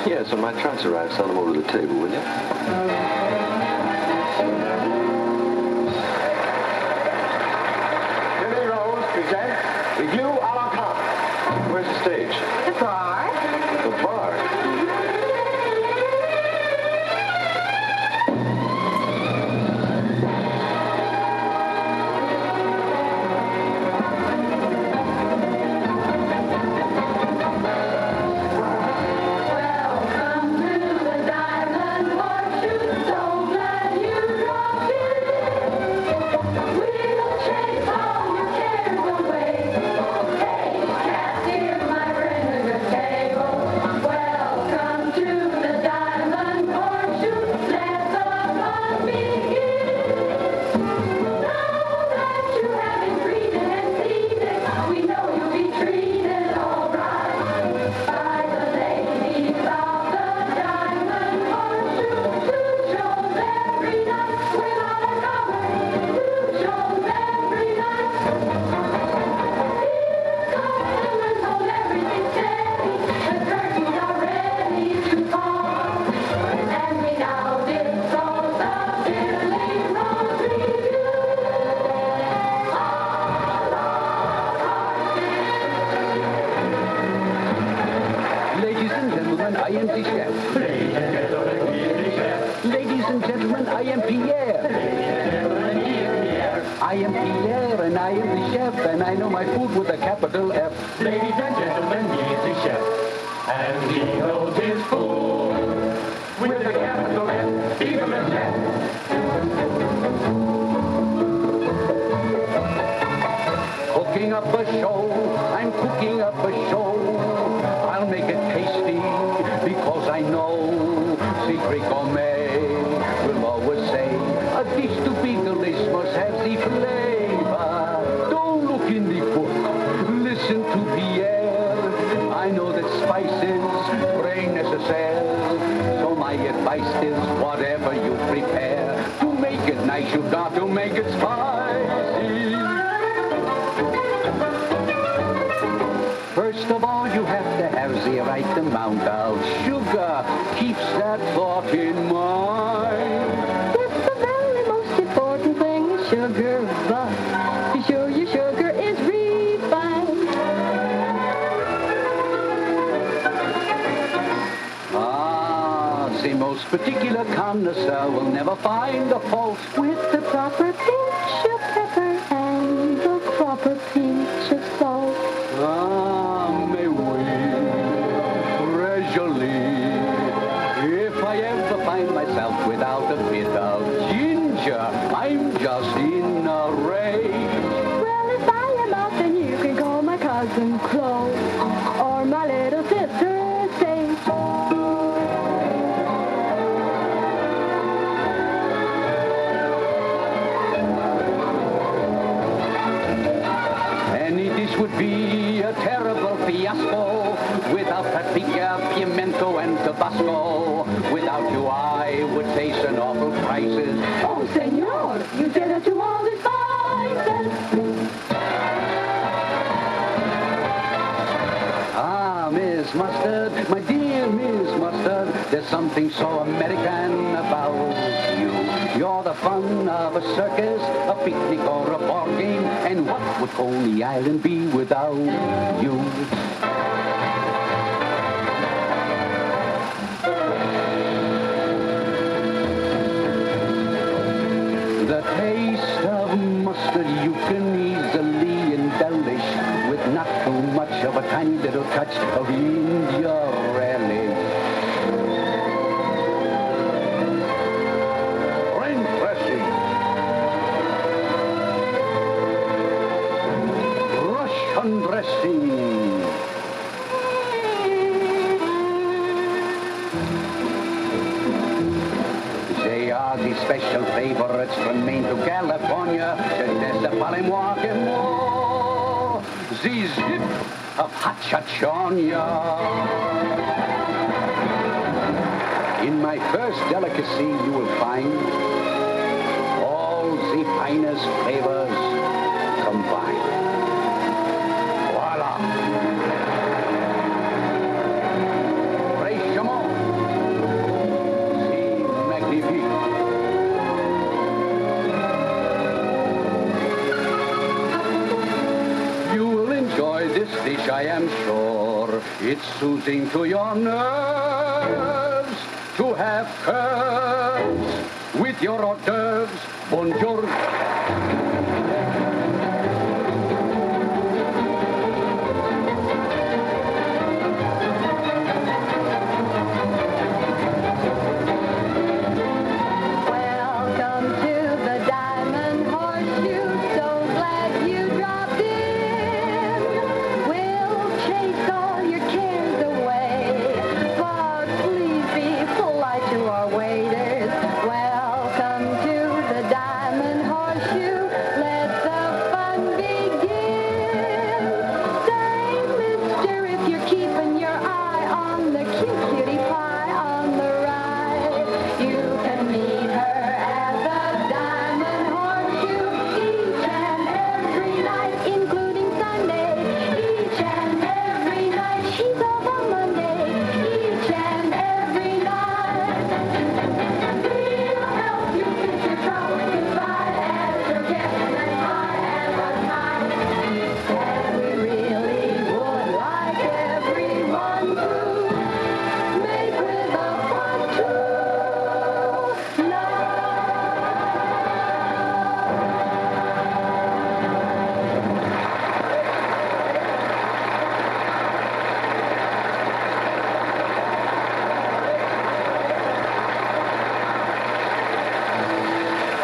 Yes, when my trunks arrive, send them over to the table, will you? Jimmy Rose presents Review a la carte. Where's the stage? The bar. The bar. Welcome to the Diamond Horseshoe. So glad you dropped in. We'll chase all your cares away. Hey, cats, here's my friend at your table. Welcome to the Diamond Horseshoe. Let the fun begin. Now that you have been greeted and seated, we know you'll be treated all right by the ladies of the Diamond Horseshoe. Two shows every night without a cover. Two shows every night. Customers hold everything steady. The curtains are ready to fall. And we now dissolve the Billy Rose Review. Ladies and gentlemen, I am the chef. Ladies and gentlemen, I am Pierre. I am Pierre, and I am the chef, and I know my food with a capital F. Ladies and gentlemen, he is the chef, and he knows his food. With a capital F, even the chef. Cooking up a show, I'm cooking up a show. I'll make it tasty because I know Secret Gourmet will always say a dish to be delicious must have the flavor. Don't look in the book, listen to Pierre. I know that spices very necessary, so my advice is whatever you prepare, to make it nice you've got to make it spicy. First of all, you have to have the right amount of sugar. Keeps that thought in mind. It's the very most important thing is sugar, but be sure your sugar is refined. Ah, the most particular connoisseur will never find a fault With the proper pinch of pepper and the proper pinch of salt. Ah, mais oui, gradually. If I ever find myself without a bit of ginger, I'm just in a rage. Well, if I am out, then you can call my cousin Chloe or my little sister Sage. Any dish would be a terrible fiasco without paprika, pimento, and Tabasco. Without you, I would face an awful crisis. Oh, senor, you did it to all the spices. Ah, Miss Mustard, my dear Miss Mustard, there's something so American about you. You're the fun of a circus, a picnic, or a ball game. And what would Coney Island be without you? The taste of mustard you can easily embellish with not too much of a tiny little touch of India relish. French dressing. Russian dressing. They are the special favorites from Maine to California. Je ne sais pas les moi que moi. The zip of Hachachonia. In my first delicacy, you will find all the finest flavors combined. Voila. Fraîchement I am sure it's soothing to your nerves to have curves with your hors d'oeuvres. Bonjour. Welcome to the Diamond Horseshoe. So glad you dropped in. We'll chase all your cares away. But please be polite to our waiters. Welcome to the Diamond Horseshoe. Let the fun begin. Say, mister, if you're keeping your eye on the cute cutie pie on the right, you can meet her at the Diamond Horseshoe each and every night, including Sunday. Each and every night, she's off on Monday. Each and every night. We'll help you kiss your troubles goodbye as you're getting as high as a kite. And we really would like everyone to make with a fun true love.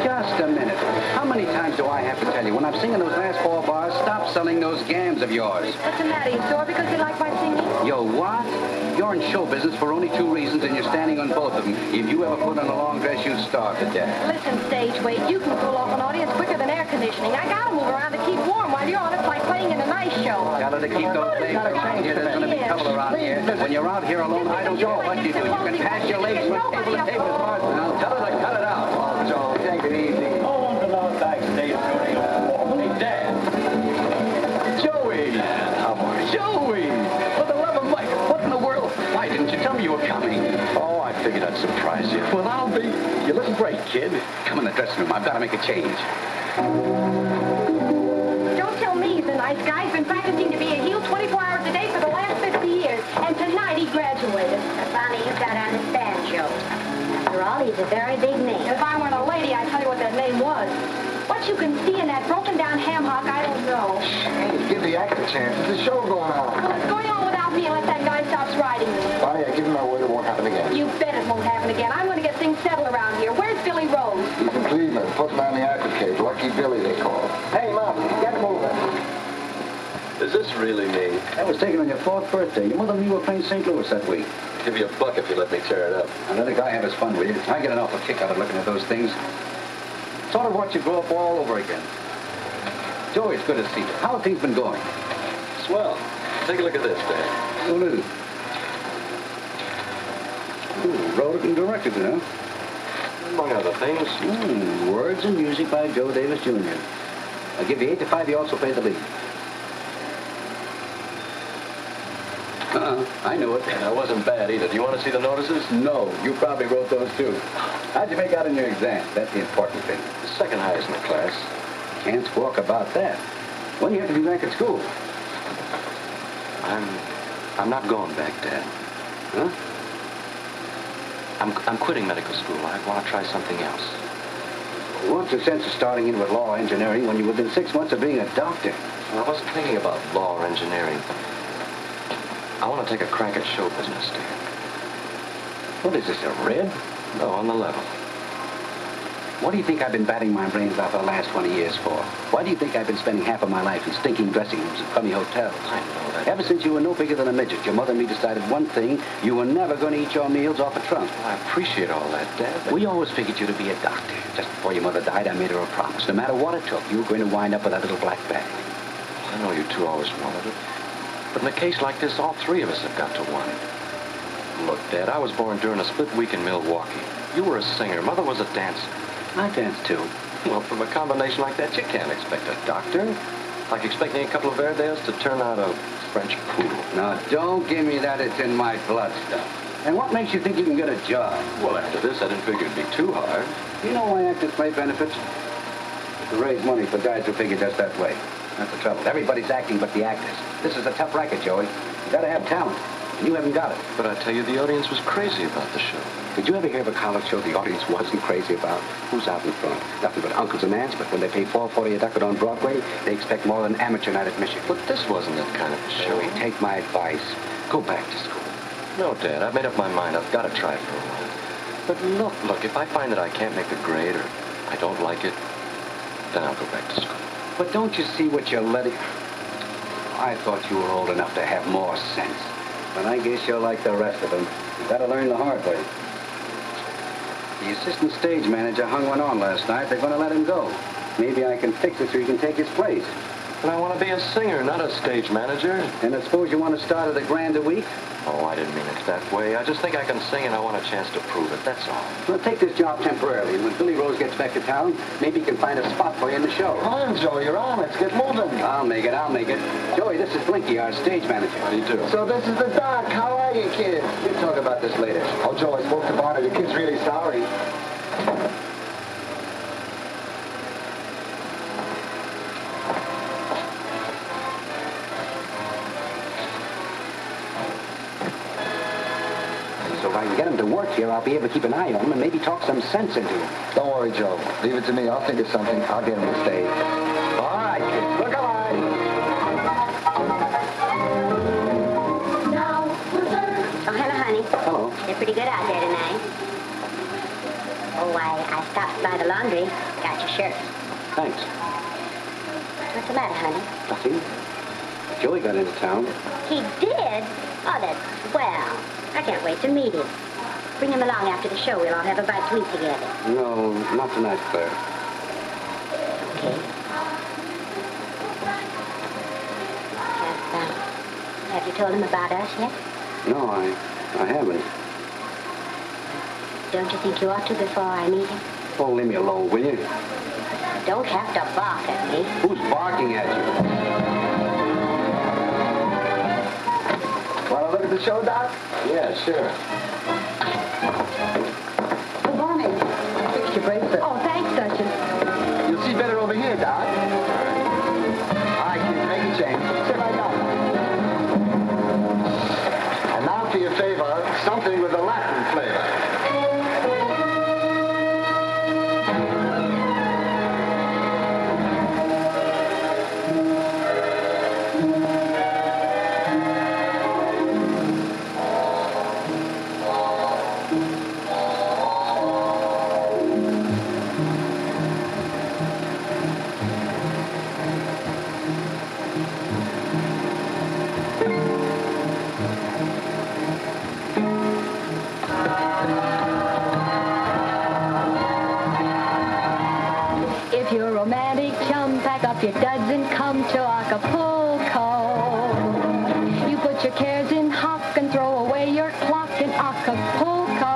Just a minute. How many times do I have to tell you, when I'm singing those last 4 bars, stop selling those gams of yours? What's the matter? You sore because you like my singing? Yo, what? You're in show business for only 2 reasons, and you're standing on both of them. If you ever put on a long dress, you'd starve to death. Listen, stage weight, you can cool off an audience quicker than air conditioning. I gotta move around to keep warm while you're on. It's like playing in a nice show. Tell her to keep those things around here. There's going to be trouble around here. When you're out here alone, I don't care what you do. You can pass your legs from table to table as far as... Now, tell her to cut it out. Oh, Joe, take it easy. No one's allowed backstage during your performance. Hey, Dad. Joey. How are you? Joey. For the love of Mike, what in the world? Why didn't you tell me you were coming? Oh, I figured I'd surprise you. Well, I'll be. You look great, kid. Come in the dressing room. I've got to make a change. Don't tell me he's a nice guy. He's been practicing to be a heel 24 hours a day for the last 50 years. And tonight he graduated. Bonnie, you've got to understand, Joe. After all, he's a very big name. If I weren't a lady, I'd tell you what that name was. What you can see in that broken-down ham hock, I don't know. Hey, give the act a chance. There's a show going on. Well, it's going on without me unless that guy stops riding me. Bonnie, I give you my word it won't happen again. You bet it won't happen again. I'm going to get things settled around here. Where's Billy Rose? He's in Cleveland, putting on the acid cage. Lucky Billy, they call him. Hey, Mom, get moving. Is this really me? That was taken on your 4th birthday. Your mother and me were playing St. Louis that week. I'll give you a buck if you let me tear it up. Now, let a guy have his fun with you. I get an awful kick out of looking at those things. Sort of watch you grow up all over again. Joey, it's good to see you. How have things been going? Swell. Take a look at this, Dad. What is it? Ooh, wrote it and directed it, huh? Among other things. Words and music by Joe Davis, Jr. I'll give you 8 to 5. He also played the lead. I knew it. That wasn't bad either. Do you want to see the notices? No, you probably wrote those too. How'd you make out in your exam? That's the important thing. The second highest in the class. Can't squawk about that. When do you have to be back at school? I'm not going back, Dad. Huh? I'm quitting medical school. I want to try something else. What's the sense of starting in with law or engineering when you're within 6 months of being a doctor? Well, I wasn't thinking about law or engineering. I want to take a crack at show business, Dad. What is this, a red? No, on the level. What do you think I've been batting my brains out for the last 20 years for? Why do you think I've been spending half of my life in stinking dressing rooms and crummy hotels? I know that. Ever since you were no bigger than a midget, your mother and me decided one thing: you were never going to eat your meals off a trunk. Well, I appreciate all that, Dad. But We always figured you to be a doctor. Just before your mother died, I made her a promise. No matter what it took, you were going to wind up with that little black bag. I know you two always wanted it. But in a case like this, all 3 of us have got to want it. Look, Dad, I was born during a split week in Milwaukee. You were a singer. Mother was a dancer. I danced too. Well, from a combination like that, you can't expect a doctor. Like expecting a couple of Airedales to turn out a French poodle. Now, don't give me that it's in my blood stuff. And what makes you think you can get a job? Well, after this, I didn't figure it'd be too hard. You know why actors play benefits? To raise money for guys who figure just that way. That's the trouble. Everybody's acting but the actors. This is a tough racket, Joey. You gotta have talent. And you haven't got it. But I tell you, the audience was crazy about the show. Did you ever hear of a college show the audience wasn't crazy about? Who's out in front? Nothing but uncles and aunts, but when they pay $4.40 a ducat on Broadway, they expect more than amateur night admission. But this wasn't that kind of a show. Joey, take my advice. Go back to school. No, Dad, I've made up my mind. I've got to try it for a while. But look, if I find that I can't make the grade or I don't like it, then I'll go back to school. But don't you see what you're letting... I thought you were old enough to have more sense. But I guess you're like the rest of them. You gotta learn the hard way. The assistant stage manager hung one on last night. They're gonna let him go. Maybe I can fix it so you can take his place. But I want to be a singer, not a stage manager. And I suppose you want to start at $1,000 a week? Oh, I didn't mean it that way. I just think I can sing and I want a chance to prove it, that's all. Well, take this job temporarily. And when Billy Rose gets back to town, maybe he can find a spot for you in the show. Come on, Joey, you're on. Let's get moving. I'll make it. Joey, this is Blinky, our stage manager. How do you do? So this is the doc. How are you, kid? We'll talk about this later. Oh, Joe, I spoke to Barney. The kid's really sorry. So if I can get him to work here, I'll be able to keep an eye on him and maybe talk some sense into him. Don't worry, Joe. Leave it to me. I'll think of something. I'll get him to stay. All right, kids. Look alive. Oh, hello, honey. Hello. They're pretty good out there tonight. Oh, I stopped by the laundry. Got your shirt. Thanks. What's the matter, honey? Nothing. Joey got into town. He did? Oh, that's swell. I can't wait to meet him. Bring him along after the show. We'll all have a bite to eat together. No, not tonight, Claire. Okay. Have you told him about us yet? No, I haven't. Don't you think you ought to before I meet him? Oh, leave me alone, will you? You don't have to bark at me. Who's barking at you? Want to look at the show, Doc? Yeah, sure. Oh, Barney, I fixed your bracelet. Oh, thanks, Duchess. You'll see better over here, Doc. All right, kids, make a change. Sit right down. And now for your favor, something with a Latin flavor. If you're a romantic chum, pack up your duds and come to Acapulco. You put your cares in hock and throw away your clock in Acapulco,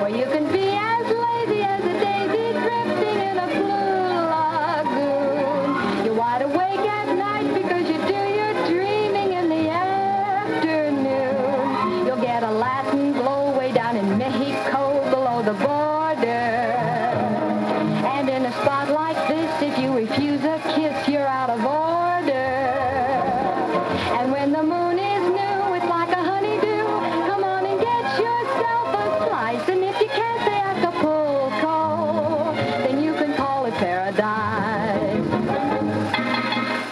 where you can be as lazy as a daisy drifting in a blue lagoon. You're wide awake at night because you do your dreaming in the afternoon. You'll get a Latin glow way down in Mexico below the border. And in a spot like this, if you refuse a kiss, you're out of order. And when the moon is new, it's like a honeydew. Come on and get yourself a slice. And if you can't say Acapulco, then you can call it paradise.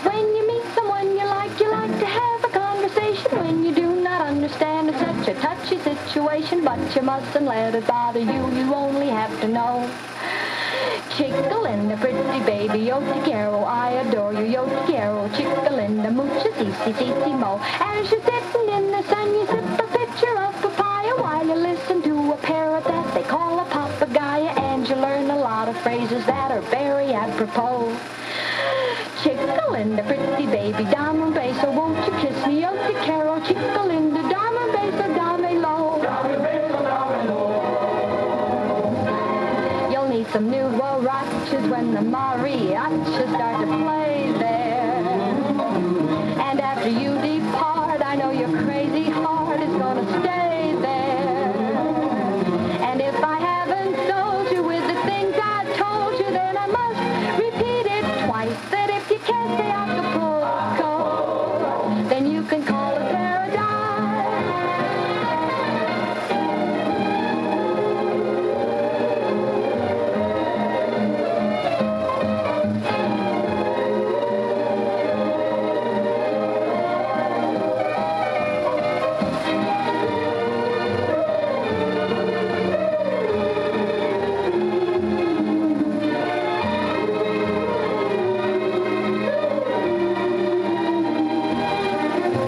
When you meet someone you like to have a conversation. When you do not understand, it's such a touchy situation, but you mustn't let it bother you. You only have to know. Chica Linda, pretty baby, yo te quiero, I adore you, yo te quiero. Chica Linda, muchísimo. As you're sitting in the sun, you sip a picture of papaya while you listen to a parrot that they call a papagaya, and you learn a lot of phrases that are very apropos. Chica Linda, pretty baby, dame un beso, won't you kiss me, yo te quiero. Chica Linda, dame un beso, dámelo. You'll need some new huaraches when the mariachis start to play there. And after you depart, I know your crazy heart is gonna stay there. And if I haven't sold you with the things I told you, then I must repeat it twice. That if you you can call it paradise.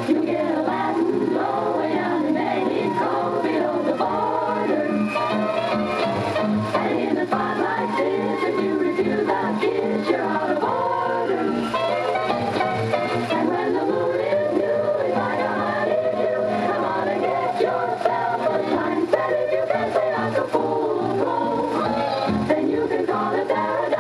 You get a Latin blow way down in Mexico below the border. And in a spot like this, if you refuse a kiss, you're out of order. And when the mood is new, it's like a honeydew. Come on and get yourself a shine set. If you can say Acapulco, then you can call it paradise.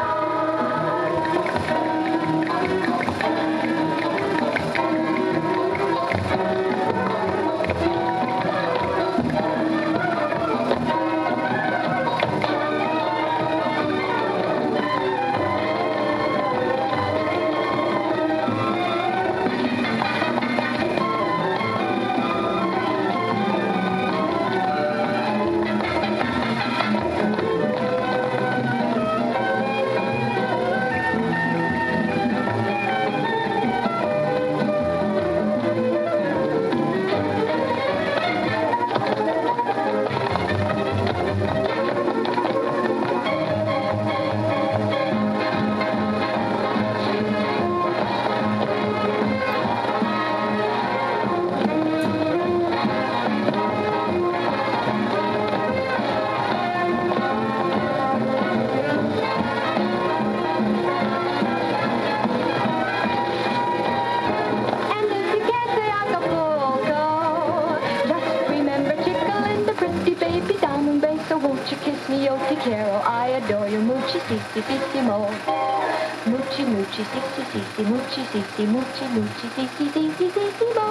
And if you can't say Acapulco, just remember Chickle and the pretty baby down in Bay. So won't you kiss me, yo te quiero, I adore you, muchi sissy sissy mo. Muchi muchi sissy sissy, muchi sissy, muchi muchi sissy sissy sissy mo.